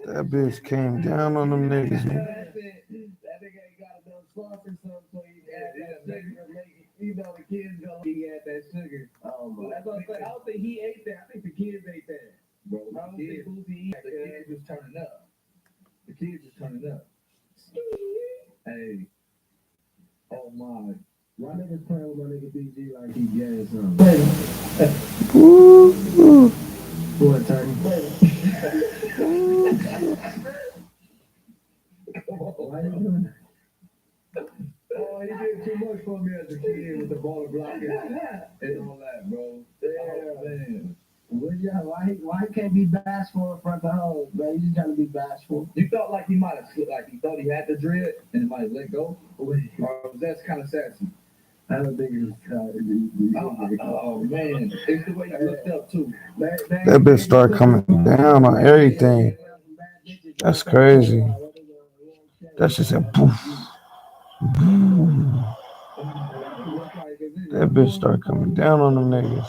That bitch came down on them niggas, man. That nigga ain't got enough sauce or something, so he had that sugar. You know, the kids go, he had that sugar. That's what I'm saying. I don't think he ate that. I think the kids ate that. Bro, I don't think Boosie ate that. The kids was turning up. The kids was turning up. Hey. Oh my. Why niggas playing with my nigga BG like he gay or something? Woo. Boy, turn. Why you doing that? Oh, he did too much for me as a kid with the ball blocking and all that, bro. Yeah, man. Why he can't be bashful in front of the hoes, man? You just trying to be bashful. You felt like he might have slipped, like he thought he had the dread and it might have let go? Or was that kind of sassy? I don't think it was kind of. Oh, man. It's the way you looked up, too. That bitch start coming down on everything. That's crazy. That shit said poof. That bitch start coming down on them niggas.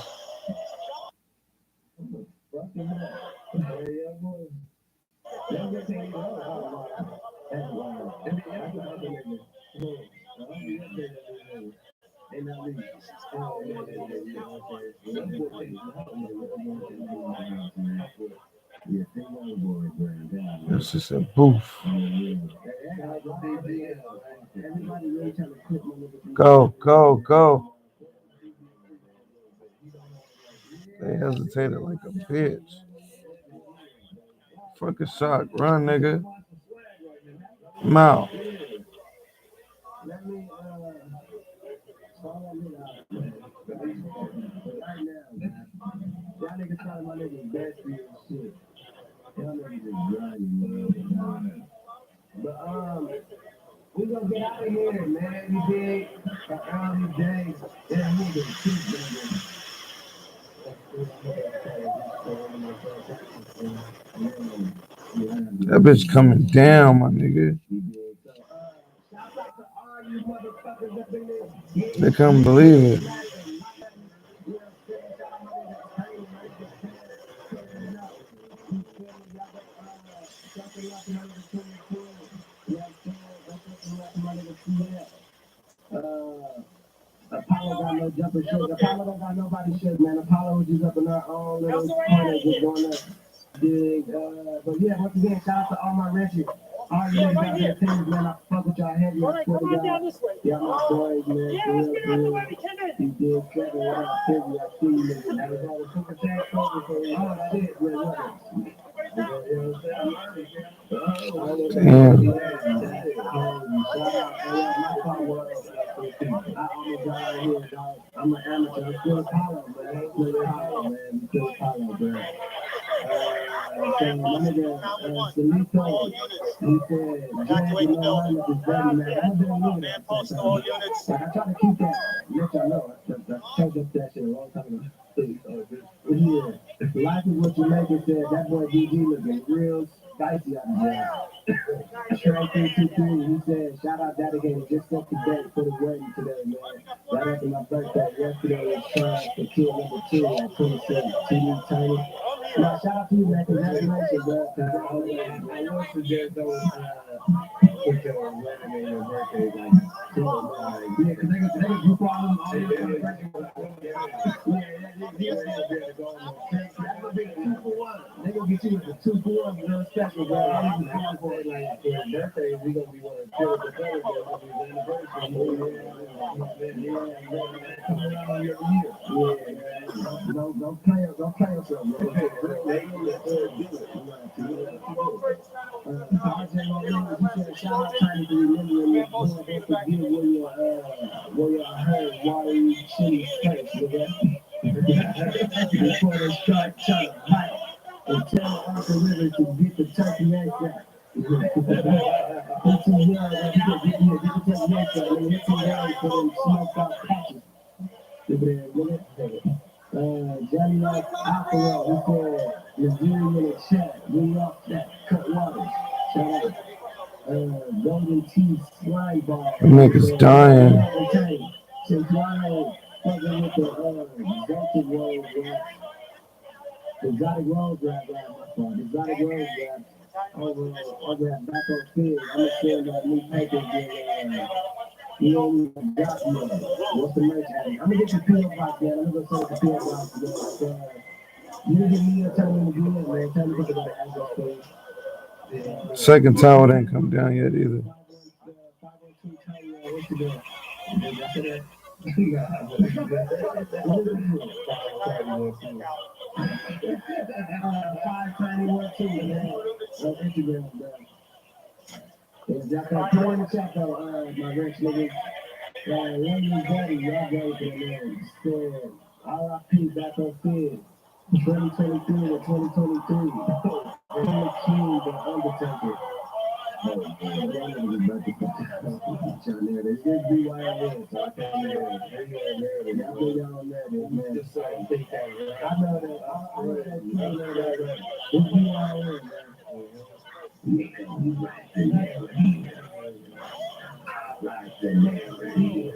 That shit said poof. Go. They hesitated like a bitch. Fucking shot. Run, nigga. I'm out. We gonna get out of here, man. You dig? Early days. Yeah, we get That bitch coming down, my nigga. They couldn't believe it. Apollo got no jumping shit. Apollo don't got nobody shit, man. Apollo was just up in our own little corner, just going up. Dig. But yeah, once again, shout out to all my wretched. All you niggas out there, teams, man. I fuck with y'all heavy. I swear to God. Yeah, my boys, man. Yeah, let's get out the way we can. You did second round, heavy. I see you niggas. That was all the super chat over for you. Oh, that's it. Damn. I'm an amateur. I'm still Apollo, man. I'm still Apollo, man. I'm still Apollo, man. So my nigga, Salito, he said, Evacuate the building. is ready, man. I'm doing good. Post all units. Like, I try to keep that. Let y'all know. I changed up that shit a long time ago. Yeah. Life is what you make it, said. That boy DG looking real spicy out there. Trey 323, he said, shout out Dedicated, just set the date for the wedding today, man. Right after my birthday, yesterday was time for kid number 2 at 26, TV Tiny. Now, shout out to you, man. Congratulations, bro. I would suggest those, put your wedding and your birthday, like, yeah, because they can group all them, all them. They gonna get you with the 2 for 1, real special, bro. I'm going for it, like, for your birthday, we gonna be one of the kill the better, bro. Don't play yourself, bro. Shout out Tiny for remembering me. Don't forget where you heard water you chili space, nigga. Before they start trying to fight and tell Uncle River to get the turkey egg back. Get the turkey egg back. And hit some yards for them smoked out patches. Johnny Rock Alcohol, he said, Missouri in the chat. New York, that cut waters. Shout out. Golden Tea Slime Bar. Them niggas dying. fucking with the Exotic Rose rap, Exotic Rose rap, my fault. Exotic Rose rap over at Back on Field. I'm gonna send that new paper with you know we got yet. What's the merch? I'm gonna get your PO box, man. I'm gonna go send it to PO box, man. You give me a tell me to do it, man. Tell me what about the address, please. Second tower didn't come down yet either. 512 Tony, what's your name? That's it. Five tiny one two, man. On Instagram, man. Y'all can put in the chat though, my rich niggas. London Daddy, y'all go for the man. Said, RIP back on field. 2023 to 2023. King, the Undertaker. Oh, man, y'all niggas about to fuck y'all there. It's just BYOS, so I can't know that. Y'all know y'all on that, man. Just so I think that, right? I know that. I know that. You know that, right? It's BYOS, man. Like the name.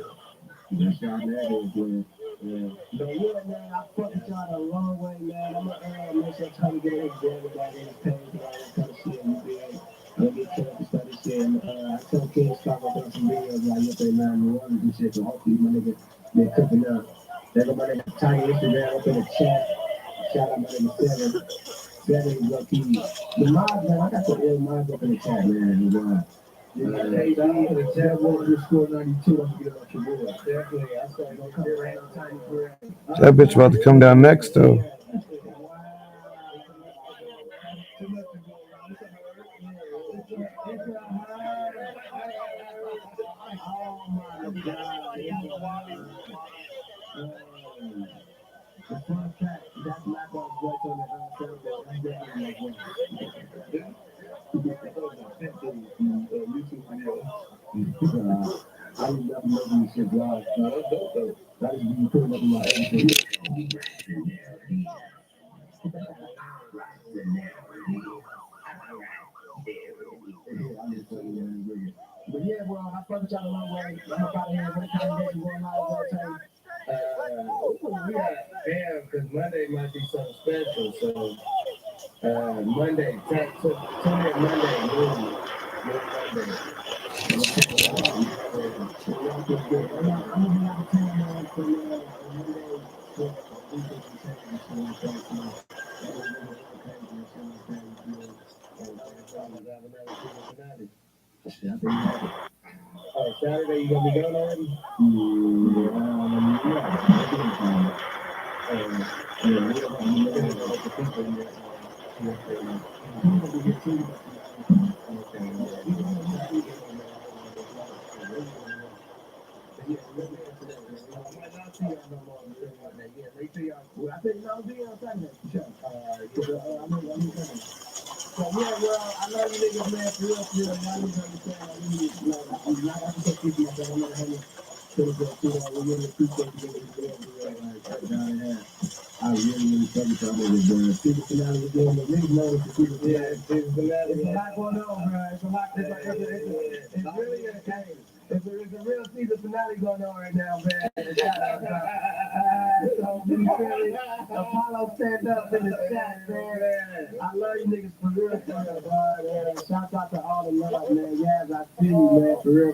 That's y'all that is, man. Yeah. But yeah, man, I fuck with y'all a long way, man. I'm gonna make sure I try to get it to everybody in the page, all that kind of shit you did. I'm gonna get to start this shit. And, I told King Scott about some videos like yesterday, 9-1 and shit. So hopefully my nigga been cooking up. There go my nigga Tiny Instagram up in the chat. Shout out my nigga Seven. Seven is up here. The mods, man, I got the ill mods up in the chat, man. Hey, down to the chat room, just score 92. Don't forget about your boy. Definitely. I saw you gonna come right on Tiny for That bitch about to come down next though. The fun fact, that's my boss voice on the soundboard. That's definitely my voice. YouTube video. I was never making this shit live. No, that's dope though. That is you putting up in my everything. But yeah, well, I fuck with y'all a long way. I'm about to have one congregation going live all the time. We got damn, because Monday might be something special. So Monday, tune in Monday, noon Monday. I'm gonna be out of town, man, for Monday for weekend and shit like that. So that was really crazy and shit like that. You know, have another season finale. Yeah, I think you have it. Oh, Saturday you gonna be going already? Yeah, we don't know what the people here. I'm gonna be here too. Okay, we don't know what to do. Yeah, let me answer that. I might not see y'all no more or anything like that. Yeah, make sure y'all. Well, I think y'all be on Sunday for sure. I mean, so yeah, well, I love you niggas, man. For real, y'all need to understand. I really, I'm not have to take pictures, but I'm not having to we really appreciate you niggas for real, like down in here. I really fuck with y'all niggas, bro. Season finale again, but niggas know it's the season finale. Yeah, season finale. It's a lot going on, bro. It's a lot. It's really a game. It's a real season finale going on right now, man. Shout out, so we really Apollo stand up in the chat, man. I love you niggas for real, bro. Shout out to all the love, man. Yes, I see you, man. For real.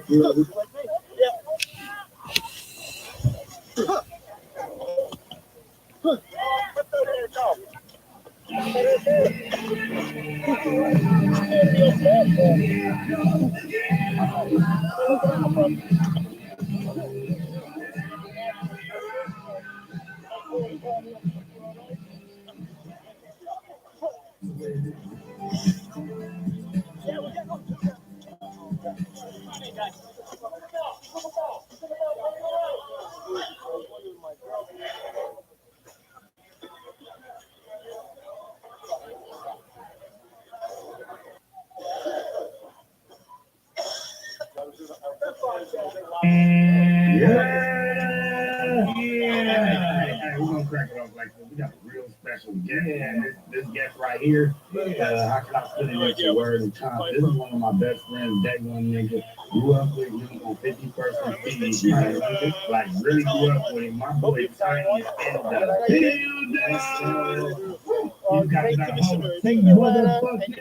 crack it off like this. We got a real special guest. And this guest right here, how can I put it into words and time? This is one of my best friends, day one nigga. Grew up with him on 51st and Phoenix, man. Like, really grew up with him. My boy Tiny is in the building. You got that whole team motherfucking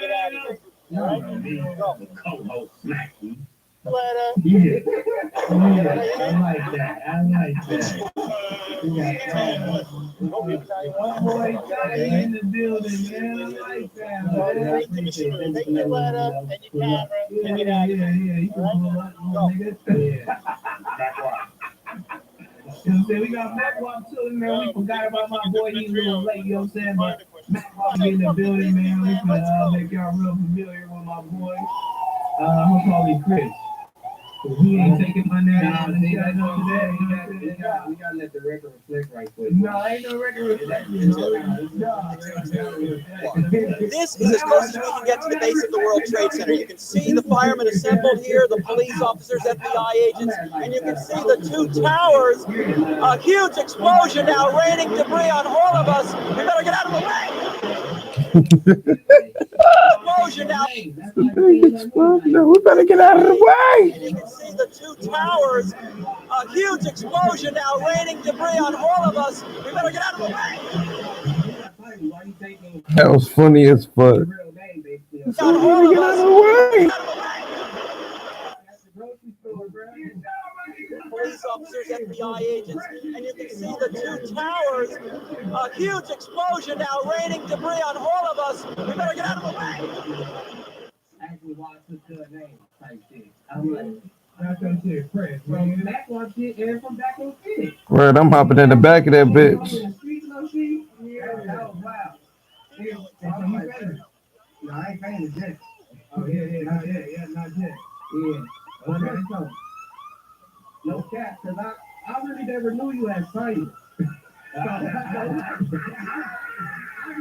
ready. No, me, the co-host, Smack. Yeah. I like that. I like that. We got one boy in the building, man. I like that. I appreciate it. Take your ladder and your camera and get out of here. Yeah. You can pull up, nigga. Yeah. Back walk. You know what I'm saying? We got back walk too, man. We forgot about my boy. He's a little late, you know what I'm saying? But back walk in the building, man. We can make y'all real familiar with my boy. I'm gonna call him Chris. He ain't taking my name. Nah, see, I know today. We gotta let the record reflect right quick. No, ain't no record reflect. This is as close as we can get to the base of the World Trade Center. You can see the firemen assembled here, the police officers, FBI agents, and you can see the two towers. A huge explosion now, raining debris on all of us. We better get out of the way. Explosion now. The big explosion. We better get out of the way. You can see the two towers. A huge explosion now, raining debris on all of us. We better get out of the way. That was funny as fuck. So we better get out of the way. Police officers, FBI agents, and you can see the two towers. A huge explosion now, raining debris on all of us. We better get out of the way. Actually, why I took the name type shit. I'm like, that's that shit, Chris. From back on shit and from back on shit. Right, I'm hopping in the back of that bitch. Yeah, that was wild. No, I ain't famous yet. Oh, yeah, not yet. Yeah. Okay, so. No cap, because I really never knew you as Tiny. I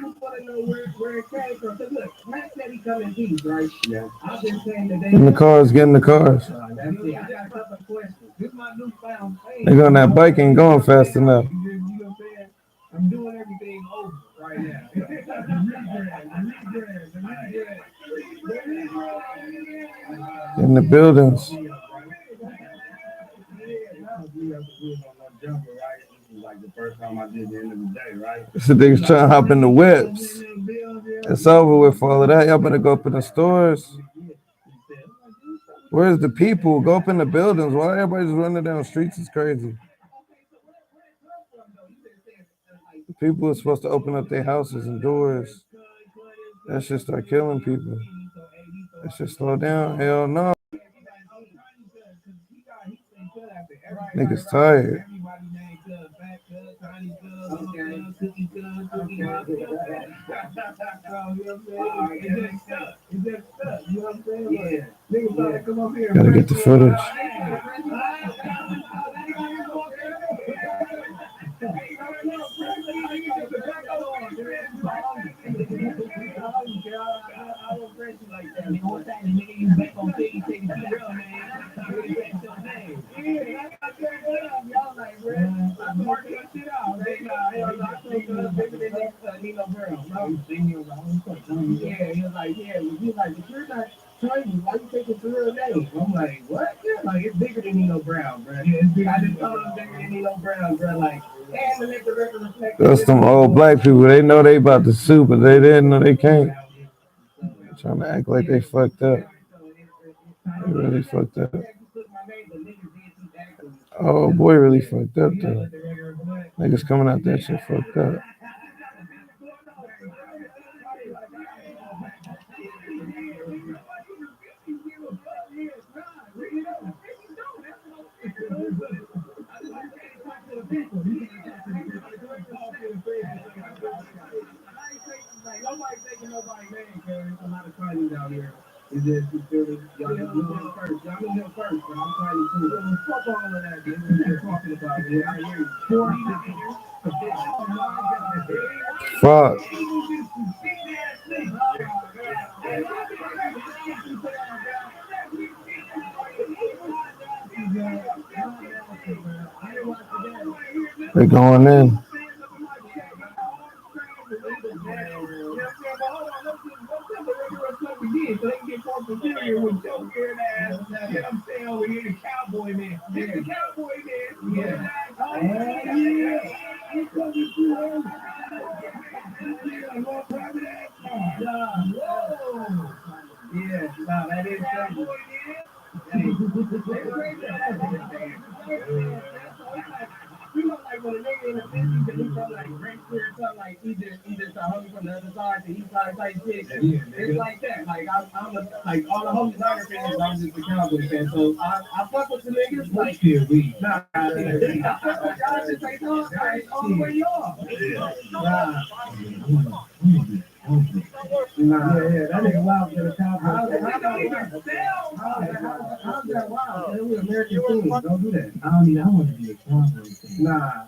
just want to know where it came from. Because look, Matt said he come in peace, right? Yeah. I've been saying that In the cars, get in the cars. That's it. I got a couple of questions. This is my newfound thing. Nigga on that bike ain't going fast enough. You know what I'm saying? I'm doing everything over right now. The In the buildings. Like the first time I did the end of the day, right? So niggas trying to hop in the whips. It's over with for all of that. Y'all better go up in the stores. Where's the people? Go up in the buildings. Why everybody's running down the streets is crazy. People are supposed to open up their houses and doors. That shit start killing people. That shit slow down. Hell no. Niggas tired. Gotta get the footage. Why you take it to real name? I'm like, what? Yeah, like it's bigger than Nino Brown, bro. Yeah, I just told him bigger than Nino Brown, bro. Like, and to make the record reflect. That's some old black people. They know they about to sue, but they didn't know they can't. They're trying to act like they fucked up. They really fucked up. Oh boy, really fucked up though. Niggas coming out that shit fucked up. Nobody's taking nobody's name, because there's a lot of Chinese out here. It's just, y'all know him first. Y'all know him first, but I'm Chinese too. Fuck all of that, dude. What you talking about, man? I hear you. 40 Fuck. They're going in. Yeah, no, that is you know, like when a nigga in a business and he from like Brentford or something, like he just a homie from the other side, the east side type shit. It's like that. Like I'm a, like all the homies Niner fans, I'm just a Cowboy fan. So I fuck with the niggas like nah, y'all just ain't all the way off. Nah. Nah, yeah, that nigga wild for the Cowboys. How's that wild? Man, we American team. Don't do that. I want to be a Cowboys fan. Nah.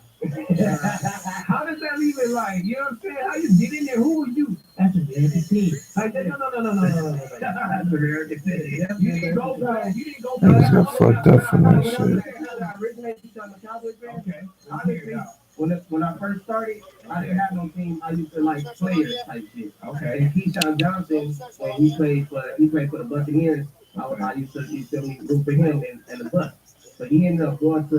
How does that even like? You know what I'm saying? How you get in there? Who are you? That's American team. Like, no. That's American team. You didn't go back. You didn't go I just back. got fucked up from that shit. I originated from a Cowboys fan. Okay. Honestly, when I first started, I didn't have no team. I used to like players type shit. Okay. And Keyshawn Johnson, when he played for the Buccaneers, I used to root for him and the Bucs. So he ended up going to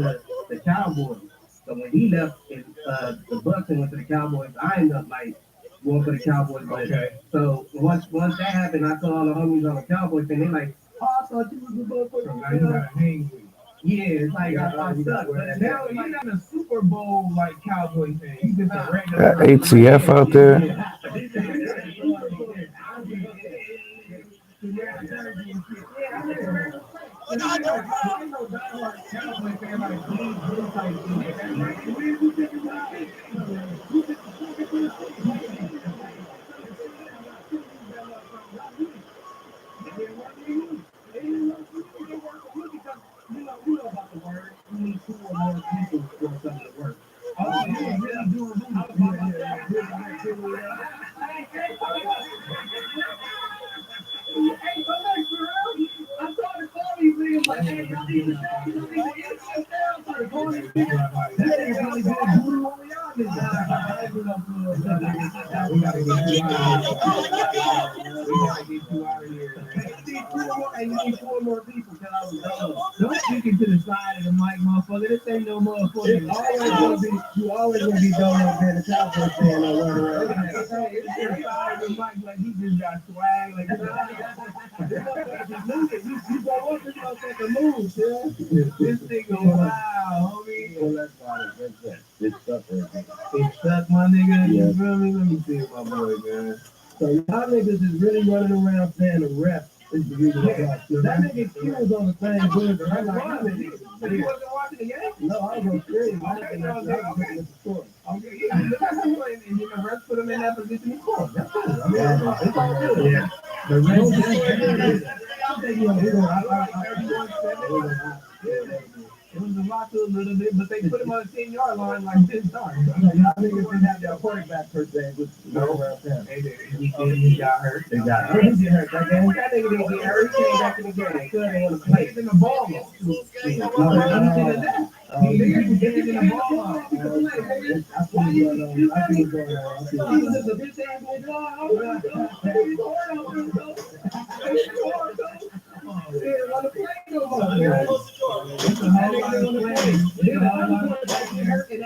the Cowboys. So when he left the Bucs and went to the Cowboys, I ended up like going for the Cowboys. But so once that happened, I saw all the homies on the Cowboys and they like, oh, I thought you was going for the yeah, it's like I stuck. But now you're not a Super Bowl like Cowboy fan. You just a regular ATF out there. You know about the word. You need 2 or more people for something to work. Oh, you really do. Hey, but like for real, I saw the Kobe video like, hey, y'all need to show me the NFL for the Kobe video. That nigga really did voodoo on y'all niggas. We gotta get you out of here. You need 4 more people because I was done. Don't speak it to the side of the mic, motherfucker. This ain't no motherfucker. You always gonna be done up there, the Cowboys fan or whatever. It's to the side of the mic like he just got swag. Like, you go up this motherfucker moves, yeah. This nigga, wow, homie. Well, that's fine. That's it. It's stuck right there. It's stuck, my nigga. Yeah. You feel me? Let me see my boy, man. So y'all niggas is really running around saying the ref is the reason why. That nigga Q was on the same board. I like, you wasn't watching the game? No, I was on screen. Okay, the score. Okay, yeah. And the ref put him in that position he scored. That's cool. I mean, it's all good. Yeah. The ref I think we're going it was a lot to a little bit, but they put him on the 10-yard line like 10 times. Y'all niggas didn't have their quarterback per se, which no around him. He got hurt. They got hurt. He got hurt. That nigga didn't get hurt. He came back in the game. They couldn't want to play. He's in the ball. He in the ball. That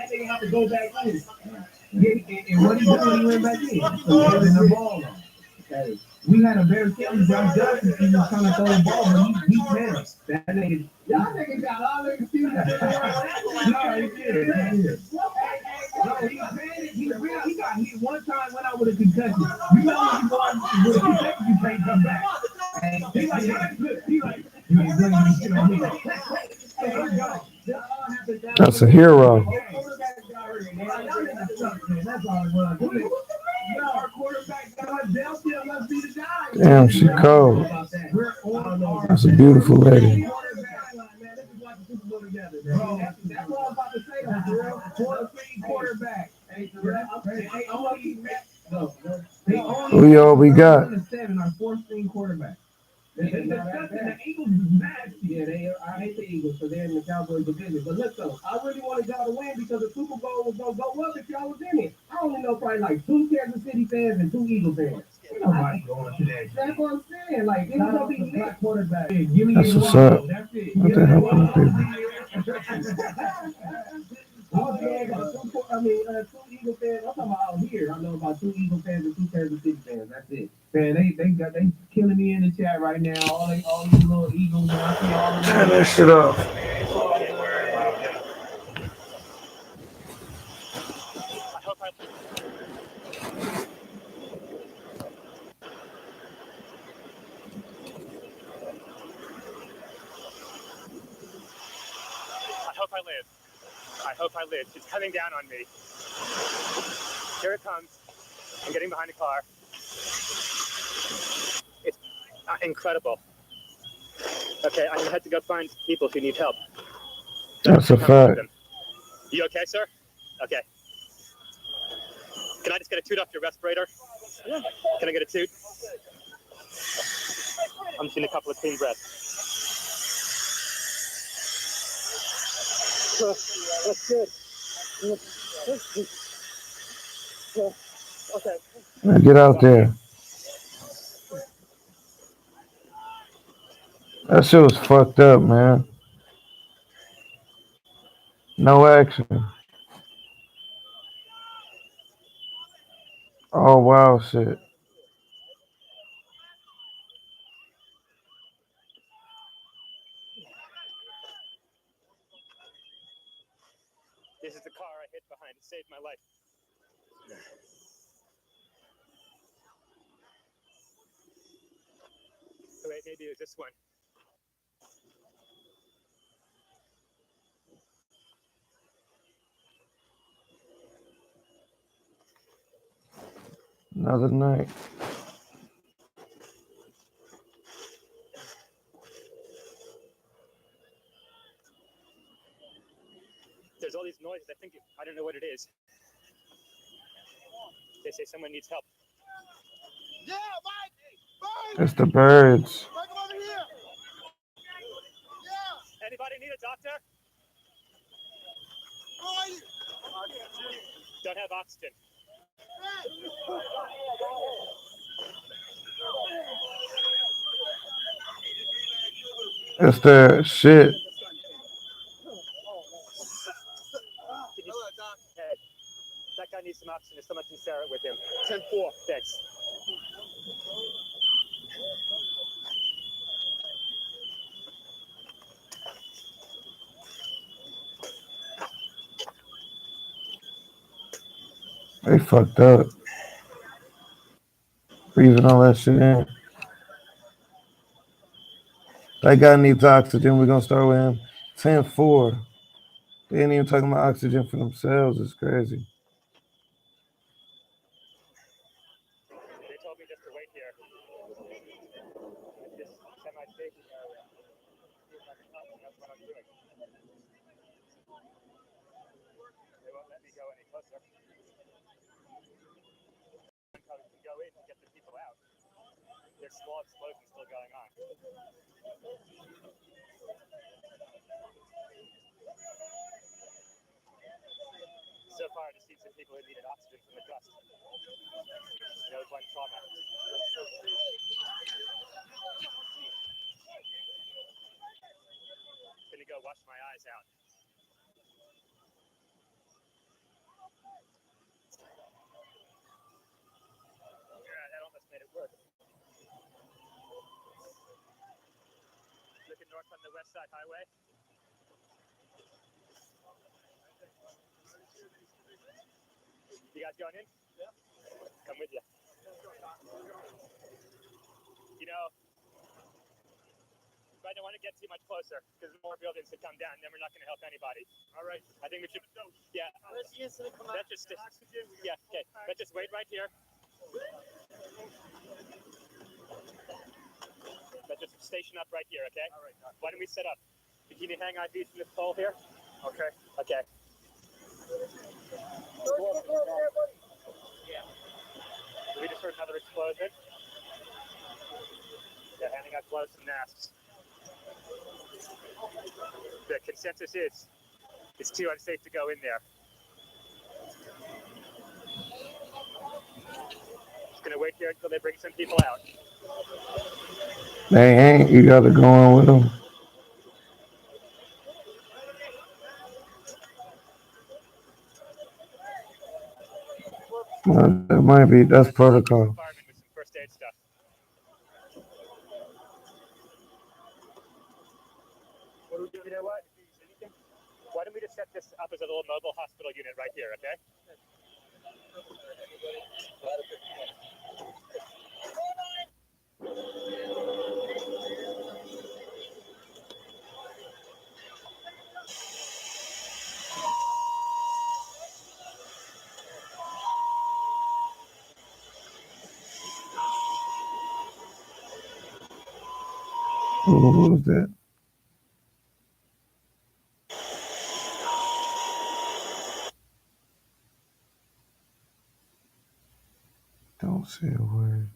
nigga have to go back in. And what he did when he went back in? So in the ball. Okay. We had a very silly Josh Johnson. He was trying to throw the ball, but he panicked. That nigga, y'all niggas got all the excuses. No, he did. No, he panicked. He got hit one time, went out with a concussion. You know when you go out with a concussion, you can't come back. And he like, you ain't bringing this shit on me. Hey, go. That's a hero. Damn, she cold. That's a beautiful lady. Who all we got? The Eagles is nasty. Yeah, I hate the Eagles, so they're in the Cowboys division. But look though, I really wanted y'all to win because the Super Bowl was gonna go up if y'all was in it. I only know probably like 2 Kansas City fans and 2 Eagle fans. Nobody going to that. That's what I'm saying. Like, it was gonna be black quarterback. Give me That's what's up. That's it. What the hell, people? I mean, 2 Eagle fans. I'm talking about out here. I know about 2 Eagle fans and 2 Kansas City fans. That's it. Man, they killing me in the chat right now. All these little Eagles, and I see all of Turn them. that shit off. I hope I live. I hope I live. It's coming down on me. Here it comes. I'm getting behind the car. It's incredible. Okay, I'm gonna have to go find people who need help. That's a fact. You okay, sir? Okay. Can I just get a toot off your respirator? Yeah. Can I get a toot? I'm just getting a couple of clean breaths. That's good. Okay. Now get out there. That shit was fucked up, man. No action. Oh wow, shit. This is the car I hid behind. It saved my life. Oh, wait, maybe it was this one. Another night. There's all these noises. I don't know what it is. They say someone needs help. Yeah, Mike! It's the birds. Mike, over here! Yeah! Anybody need a doctor? Who are you? Don't have oxygen. It's the shit. That guy needs some oxygen. If someone can share it with him. 10-4. Thanks. They fucked up. Breathing all that shit in. That guy needs oxygen. We're gonna start with him. 10-4. They ain't even talking about oxygen for themselves. It's crazy. They told me just to wait here. This semi-safety area. That's what I'm doing. They won't let me go any closer. Can go in and get the people out. There's small explosions still going on. So far, I just seen some people who needed oxygen from the dust. There was one trauma. Gonna go wash my eyes out. Yeah, that almost made it work. Looking north on the West Side Highway. You guys going in? Yeah. Come with you. You know, I don't want to get too much closer because more buildings could come down and then we're not going to help anybody. All right. I think we should. Yeah. Let's just yeah. Okay. Let's just wait right here. Let's just station up right here. Okay. All right. Why don't we set up? Can you hang IDs from this pole here? Okay. Okay. Yeah. We just heard another explosion. Yeah, handing out gloves and masks. the consensus is it's too unsafe to go in there. Just gonna wait here until they bring some people out. They ain't. You got to go on with them. That might be. That's protocol. Firemen with some first aid stuff. What do we do? You know what? Why don't we just set this up as a little mobile hospital unit right here, okay? What was that? Don't say a word.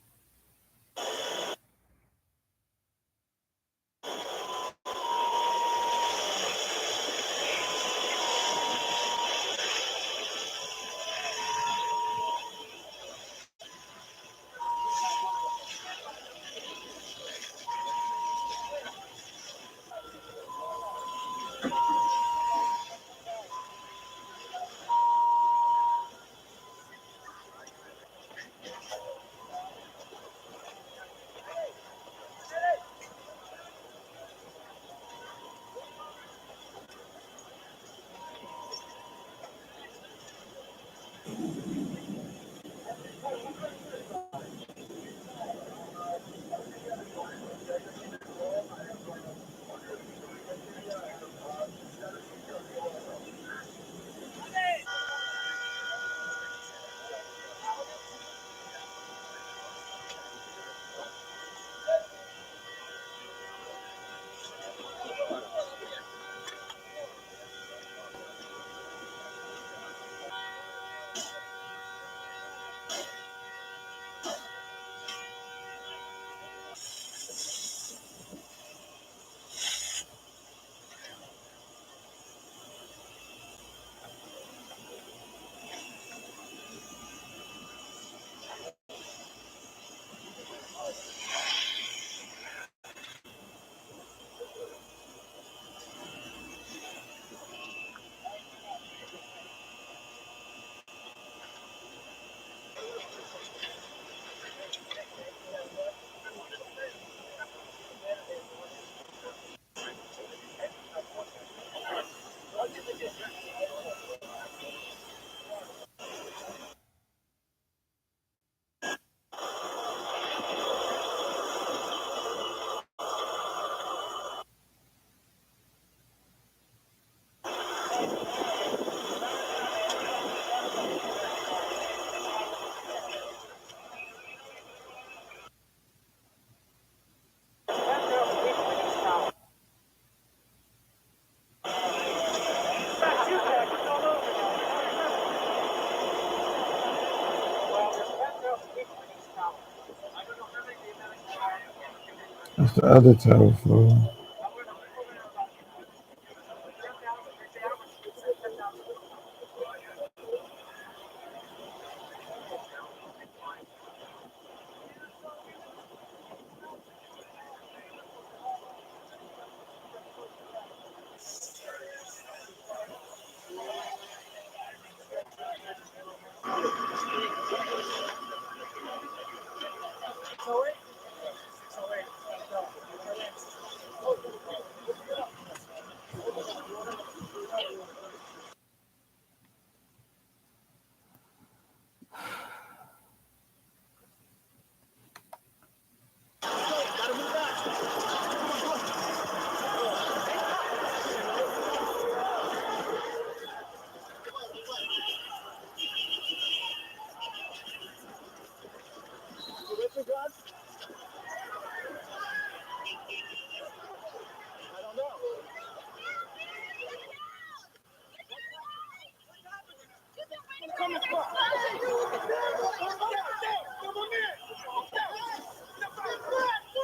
That's the other tower floor.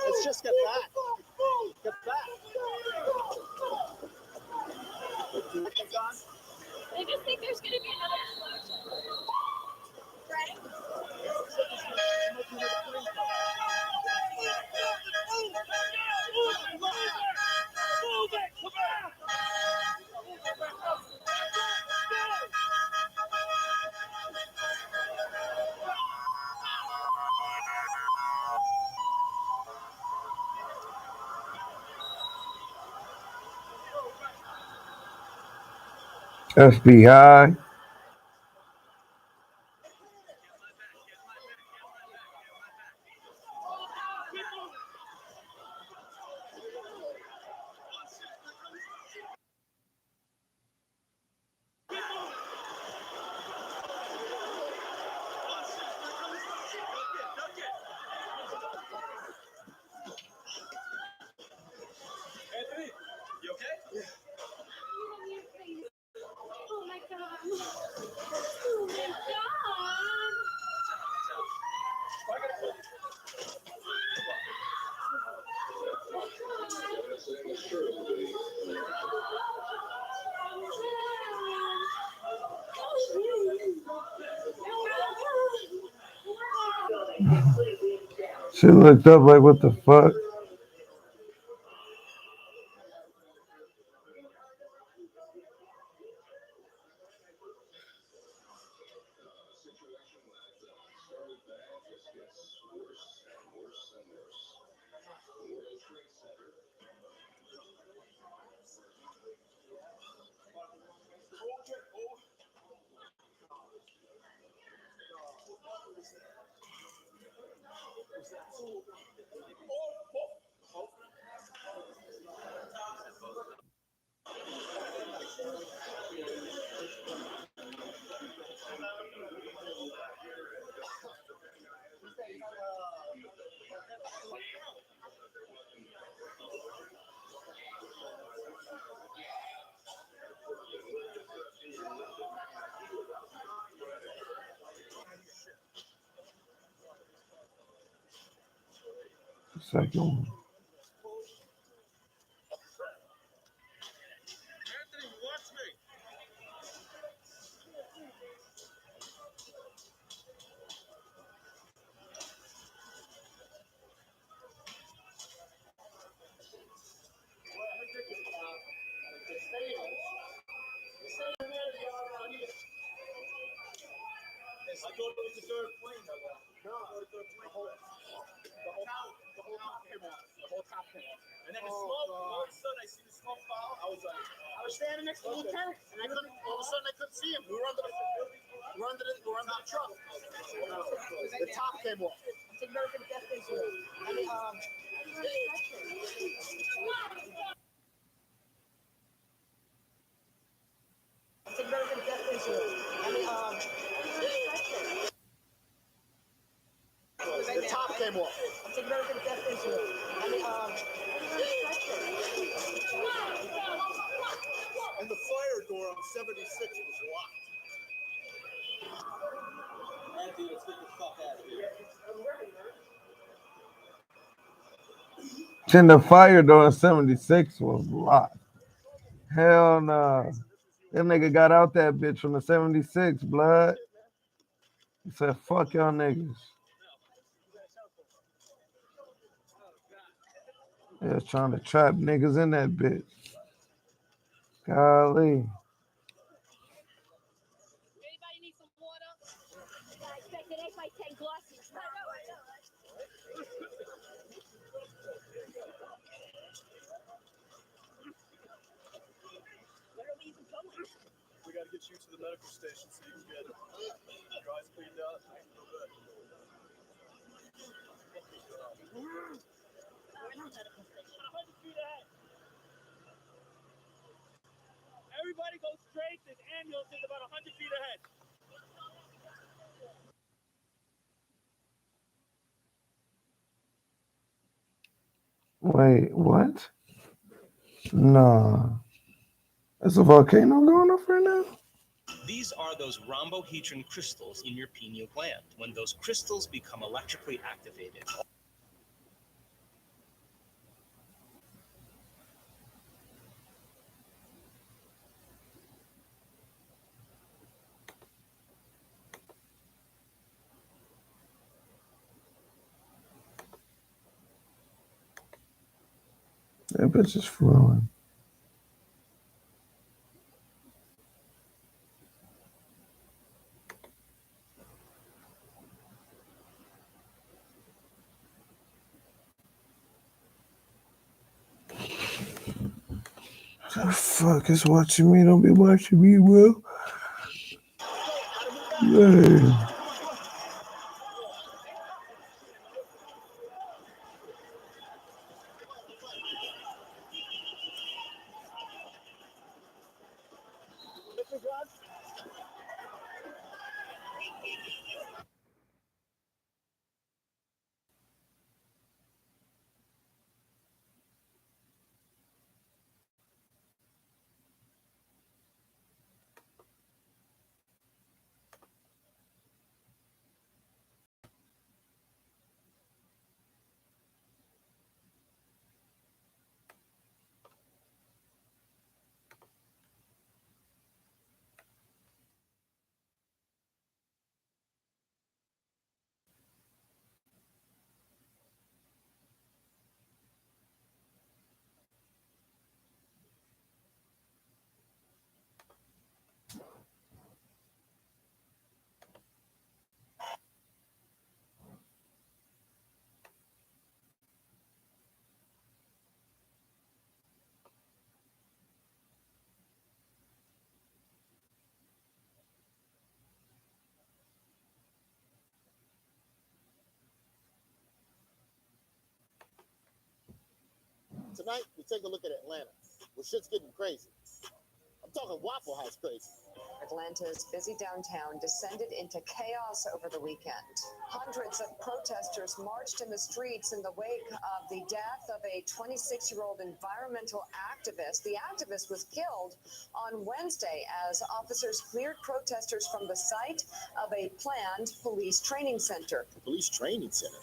Let's just get back. Get back. FBI. She looked up like, what the fuck? Second one. And then the smoke, all of a sudden I see the smoke fall. I was standing next to the lieutenant, and I couldn't. All of a sudden I couldn't see him. We were under the truck. The top came off. It's American Death Station. It's American Death Station. The top came off. It's American Death Station. And the fire door on 76 was locked. Anthony, let's get the fuck out of here. And the fire door in 76 was locked. Hell no. That nigga got out that bitch from the 76, blood. He said, fuck y'all niggas. They was trying to trap niggas in that bitch. Golly. Anybody need some water? I expected 8 by 10 glasses. Where are we even going? We got to get you to the medical station so you can get your eyes cleaned out. Everybody go straight. This ambulance is about 100 feet ahead. Wait, what? Nah. There's a volcano going off right now? These are those rhombohedron crystals in your pineal gland. When those crystals become electrically activated, That bitch is flowing. The fuck is watching me? Don't be watching me, bro. Yeah. Tonight, we take a look at Atlanta, where shit's getting crazy. I'm talking Waffle House crazy. Atlanta's busy downtown descended into chaos over the weekend. Hundreds of protesters marched in the streets in the wake of the death of a 26-year-old environmental activist. The activist was killed on Wednesday as officers cleared protesters from the site of a planned police training center. A police training center?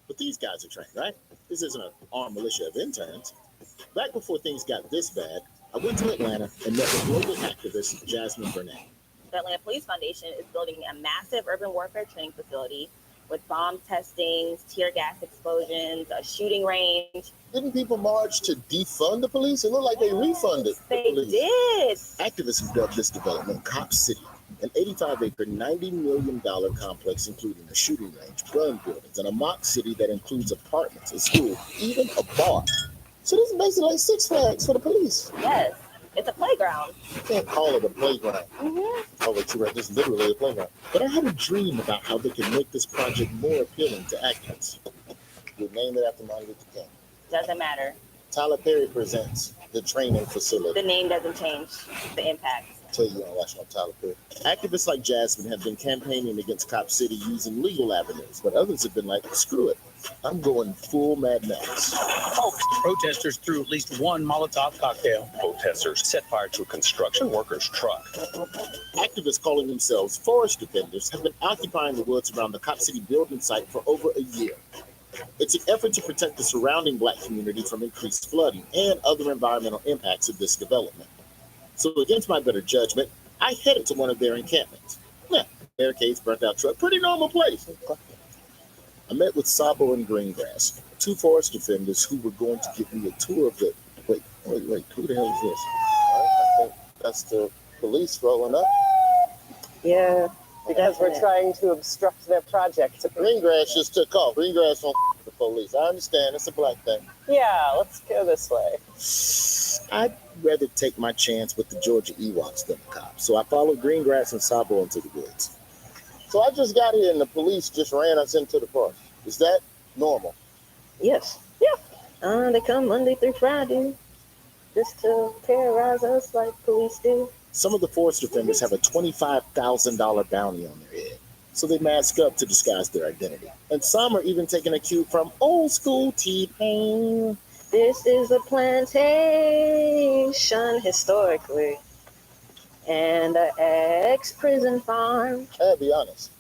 But these guys are trained, right? This isn't an armed militia of interns. Back before things got this bad, I went to Atlanta and met with global activist Jasmine Burnett. The Atlanta Police Foundation is building a massive urban warfare training facility with bomb testings, tear gas explosions, a shooting range. Didn't people march to defund the police? It looked like they refunded the police. They did. Activists have dubbed this development Cop City, an 85-acre, $90 million complex including a shooting range, gun buildings, and a mock city that includes apartments, a school, even a bar. So this is basically like Six Flags for the police. Yes, it's a playground. You can't call it a playground. Mm-hmm. Oh, wait, you're right. This is literally a playground. But I had a dream about how they can make this project more appealing to activists. We'll name it after Martin Luther King. Doesn't matter. Tyler Perry presents the training facility. The name doesn't change the impact. Tell you don't watch no Tyler Perry. Activists like Jasmine have been campaigning against Cop City using legal avenues, but others have been like, screw it. I'm going full Mad Max. Protesters threw at least one Molotov cocktail. Protesters set fire to a construction worker's truck. Activists calling themselves forest defenders have been occupying the woods around the Cop City building site for over a year. It's an effort to protect the surrounding Black community from increased flooding and other environmental impacts of this development. So against my better judgment, I headed to one of their encampments. Yeah, barricades, burnt out truck, pretty normal place. I met with Sabo and Greengrass, two forest defenders who were going to give me a tour of the... Wait, who the hell is this? I think that's the police rolling up. Yeah, because we're trying to obstruct their project. Greengrass just took off. Greengrass don't the police. I understand, it's a Black thing. Yeah, let's go this way. I'd rather take my chance with the Georgia Ewoks than the cops, so I followed Greengrass and Sabo into the woods. So I just got here and the police just ran us into the forest. Is that normal? Yes. Yeah. They come Monday through Friday just to terrorize us like police do. Some of the forest defenders have a $25,000 bounty on their head, so they mask up to disguise their identity. And some are even taking a cue from old school T-Pain. This is a plantation historically, and an ex-prison farm. I gotta be honest.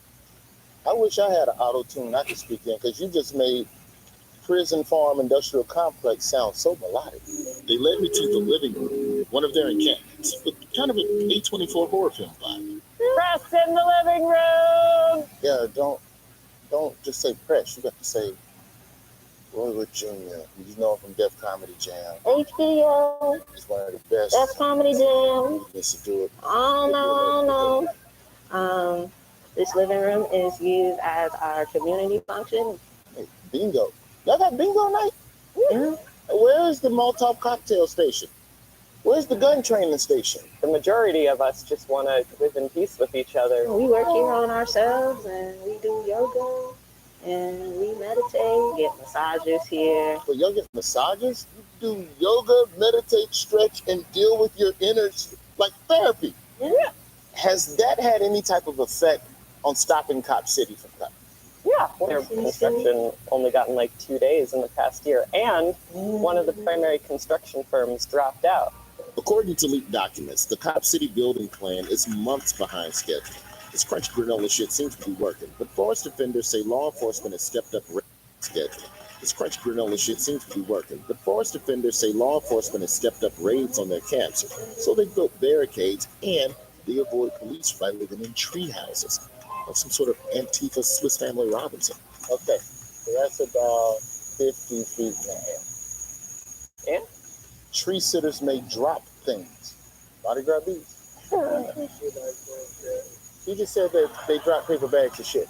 I wish I had an auto-tune I could speak in, because you just made prison farm industrial complex sound so melodic. They led me to the living room, one of their encampments, with kind of an A24 horror film vibe. Press in the living room! Yeah, don't just say press. You got to say Roy Jr., you know him from Def Comedy Jam. HBO. He's one of the best. Def Comedy Jam. Listen to it. I don't know. This living room is used as our community function. Hey, bingo. Y'all got bingo night? Yeah. Where's the Molotov cocktail station? Where's the gun training station? The majority of us just want to live in peace with each other. We work here on ourselves, and we do yoga, and we meditate, get massages here. But y'all get massages? You do yoga, meditate, stretch, and deal with your innards like therapy. Yeah. Has that had any type of effect on stopping Cop City from coming? Yeah, their construction only gotten like 2 days in the past year, and one of the primary construction firms dropped out. According to leaked documents, the Cop City building plan is months behind schedule. This crunch granola shit seems to be working, but forest defenders say law enforcement has stepped up schedule. This crunch granola shit seems to be working, but forest defenders say law enforcement has stepped up raids on their camps, so they built barricades and they avoid police by living in tree houses, like some sort of Antifa Swiss Family Robinson. Okay, so that's about 50 feet now. And tree sitters may drop things. Mardi Gras bees. He just said that they drop paper bags of shit.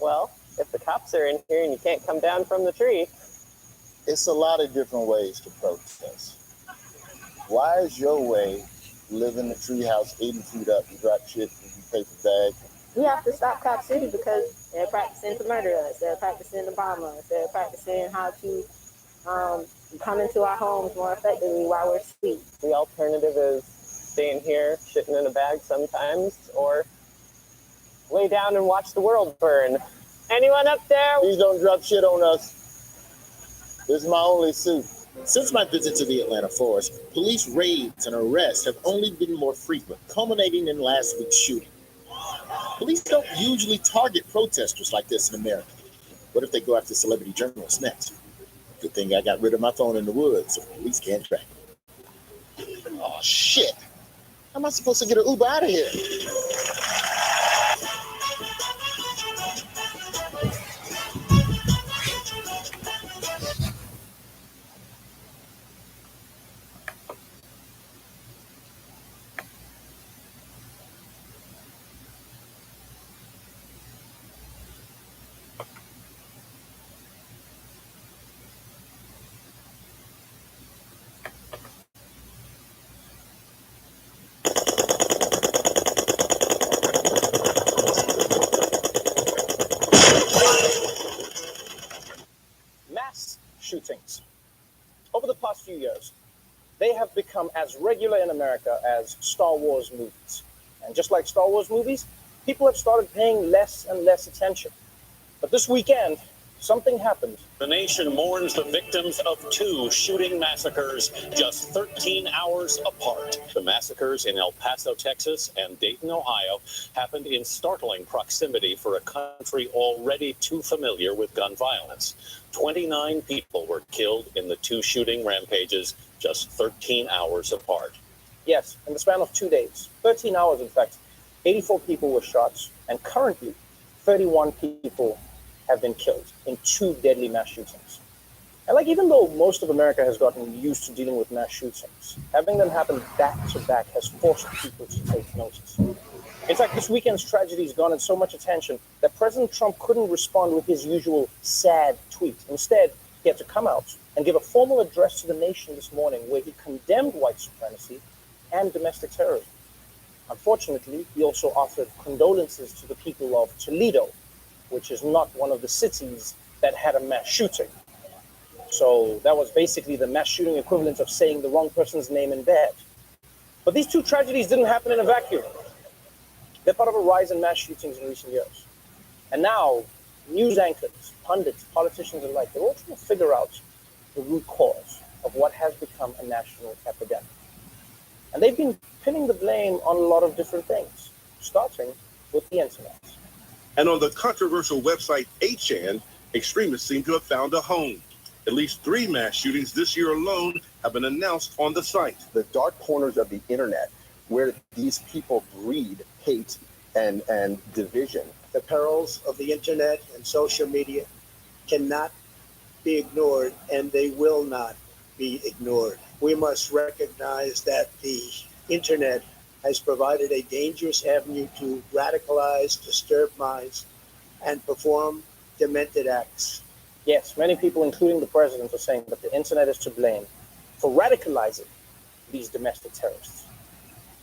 Well, if the cops are in here and you can't come down from the tree. It's a lot of different ways to protest. Why is your way live in the treehouse 80 feet up, you drop shit in a paper bag? We have to stop Cop City because they're practicing to murder us. They're practicing to bomb us. They're practicing how to come into our homes more effectively while we're asleep. The alternative is staying here, shitting in a bag sometimes, or lay down and watch the world burn. Anyone up there? Please don't drop shit on us. This is my only suit. Since my visit to the Atlanta forest, police raids and arrests have only been more frequent, culminating in last week's shooting. Police don't usually target protesters like this in America. What if they go after celebrity journalists next? Good thing I got rid of my phone in the woods, so police can't track it. Oh, shit. How am I supposed to get an Uber out of here? Mass shootings. Over the past few years, they have become as regular in America as Star Wars movies. And just like Star Wars movies, people have started paying less and less attention. But this weekend, something happened. The nation mourns the victims of 2 shooting massacres just 13 hours apart. The massacres in El Paso, Texas and Dayton, Ohio happened in startling proximity for a country already too familiar with gun violence. 29 people were killed in the 2 shooting rampages just 13 hours apart. Yes, in the span of 2 days, 13 hours in fact, 84 people were shot, and currently 31 people have been killed in 2 deadly mass shootings. And even though most of America has gotten used to dealing with mass shootings, having them happen back to back has forced people to take notice. In fact, this weekend's tragedy has garnered so much attention that President Trump couldn't respond with his usual sad tweet. Instead, he had to come out and give a formal address to the nation this morning where he condemned white supremacy and domestic terrorism. Unfortunately, he also offered condolences to the people of Toledo, which is not one of the cities that had a mass shooting. So that was basically the mass shooting equivalent of saying the wrong person's name in bed. But these 2 tragedies didn't happen in a vacuum. They're part of a rise in mass shootings in recent years. And now, news anchors, pundits, politicians alike, they're all trying to figure out the root cause of what has become a national epidemic. And they've been pinning the blame on a lot of different things, starting with the internet. And on the controversial website 8chan, extremists seem to have found a home. At least 3 mass shootings this year alone have been announced on the site. The dark corners of the internet where these people breed hate and division. The perils of the internet and social media cannot be ignored, and they will not be ignored. We must recognize that the internet has provided a dangerous avenue to radicalize, disturb minds, and perform demented acts. Yes, many people, including the president, are saying that the internet is to blame for radicalizing these domestic terrorists.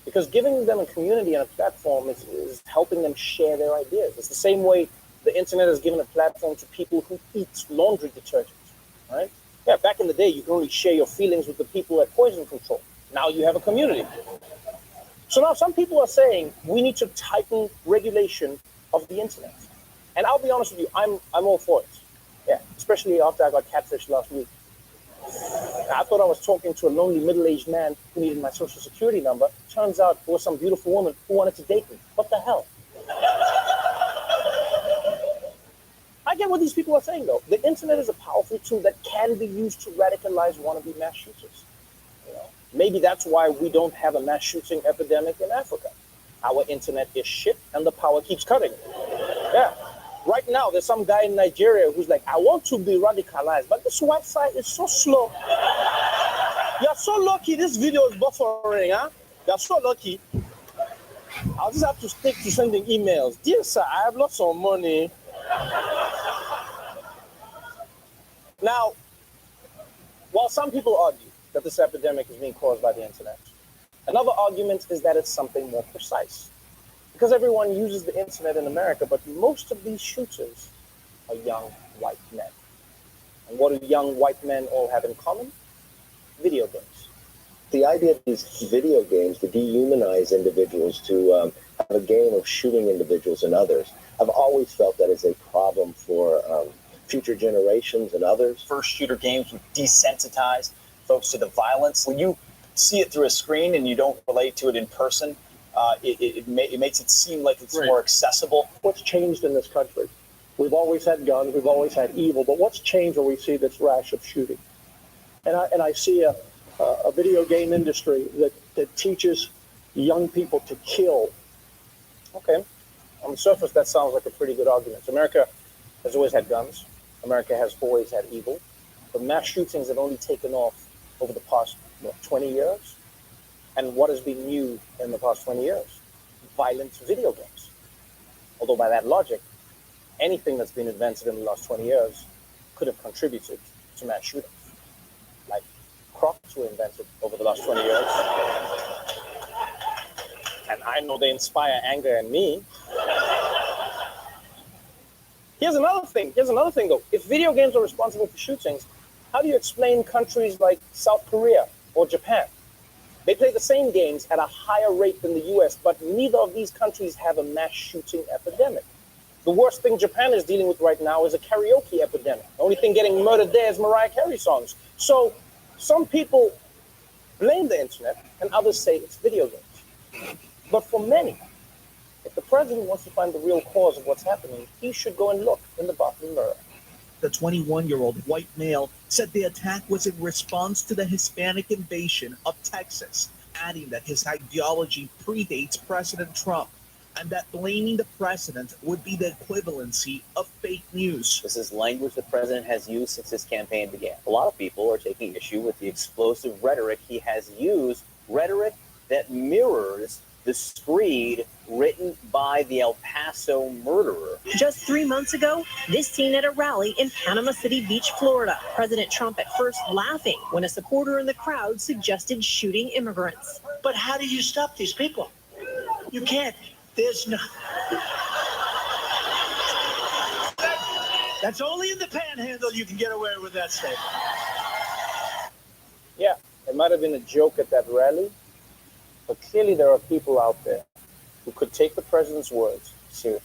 Because giving them a community and a platform is helping them share their ideas. It's the same way the internet has given a platform to people who eat laundry detergent, right? Yeah, back in the day, you could only share your feelings with the people at Poison Control. Now you have a community. So now some people are saying we need to tighten regulation of the internet. And I'll be honest with you, I'm all for it. Yeah, especially after I got catfished last week. I thought I was talking to a lonely middle-aged man who needed my social security number. Turns out it was some beautiful woman who wanted to date me. What the hell? I get what these people are saying, though. The internet is a powerful tool that can be used to radicalize wannabe mass shooters. You know, maybe that's why we don't have a mass shooting epidemic in Africa. Our internet is shit, and the power keeps cutting. Yeah. Right now, there's some guy in Nigeria who's like, I want to be radicalized, but this website is so slow. You're so lucky this video is buffering, huh? You're so lucky. I'll just have to stick to sending emails. Dear sir, I have lots of money. Now, while some people argue that this epidemic is being caused by the internet, another argument is that it's something more precise. Because everyone uses the internet in America, but most of these shooters are young white men. And what do young white men all have in common? Video games. The idea of these video games to dehumanize individuals, to have a game of shooting individuals and others, I've always felt that is a problem for future generations and others. First shooter games would desensitize folks to the violence. When you see it through a screen and you don't relate to it in person, it makes it seem like it's more accessible. What's changed in this country? We've always had guns, we've always had evil, but what's changed when we see this rash of shooting? And I see a video game industry that teaches young people to kill. Okay. On the surface, that sounds like a pretty good argument. America has always had guns. America has always had evil. But mass shootings have only taken off over the past 20 years. And what has been new in the past 20 years? Violent video games. Although by that logic, anything that's been invented in the last 20 years could have contributed to mass shootings. Like crops were invented over the last 20 years. And I know they inspire anger in me. Here's another thing though. If video games are responsible for shootings, how do you explain countries like South Korea or Japan? They play the same games at a higher rate than the US, but neither of these countries have a mass shooting epidemic. The worst thing Japan is dealing with right now is a karaoke epidemic. The only thing getting murdered there is Mariah Carey songs. So some people blame the internet and others say it's video games. But for many, if the president wants to find the real cause of what's happening, he should go and look in the bathroom mirror. The 21-year-old white male said the attack was in response to the Hispanic invasion of Texas, adding that his ideology predates President Trump and that blaming the president would be the equivalency of fake news. This is language the president has used since his campaign began. A lot of people are taking issue with the explosive rhetoric he has used, rhetoric that mirrors the screed written by the El Paso murderer. Just 3 months ago, this scene at a rally in Panama City Beach, Florida. President Trump at first laughing when a supporter in the crowd suggested shooting immigrants. But how do you stop these people? You can't. There's no... That's only in the panhandle you can get away with that statement. Yeah, it might have been a joke at that rally, but clearly there are people out there who could take the president's words seriously.